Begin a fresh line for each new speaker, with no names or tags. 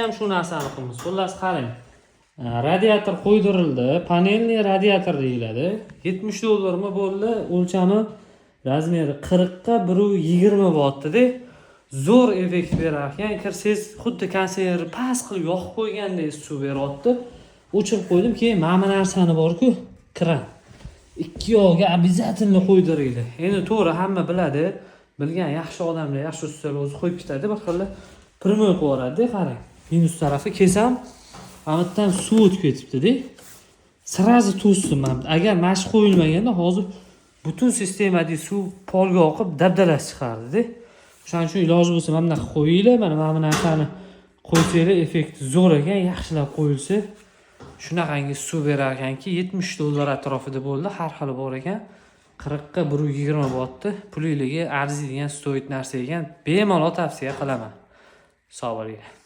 ham shu narsani qilamiz. Xullas qarang. Radiator qo'ydirildi. Panelli radiator deyiladi. $70 mi bo'ldi? O'lchami razmeri 40 ga 120 bo'lyapti-da. Zo'r effekt berar ekan. Kirsangiz xuddi konserni past qilib yoqib qo'ygandek suv beryapti. O'chirib qo'ydim. Keyin mana bu narsani bor-ku, kran. Ikki yog'iga обязательно qo'ydiringlar. Endi to'g'ri hamma biladi. Bilgan yaxshi odamlar, yaxshi ustalar o'zi qo'yib ketadi, bir xil primoy qilib yuboradi-da, qarang. Minus tarafi kesam, amatdan suv o'tib ketibdi-da. Sirazi to'sdim men. Agar mashq qo'yilmaganda hozir butun sistemadagi suv polga oqib dabdalasi chiqardi-da. Shuning uchun iloji bo'lsa mana bunaqa qo'yinglar. Mana bu narsani qo'ysanglar effekti zo'r ekan, yaxshilab qo'yilsa shunaqangi suv berar ekanki, $70 atrofida bo'ldi, har xili bor ekan. 40 ga 120 bo'lyapti. Puliga arziydigan stoyt narsa ekan. Bemalol tavsiya qilaman. Sog' bo'ling.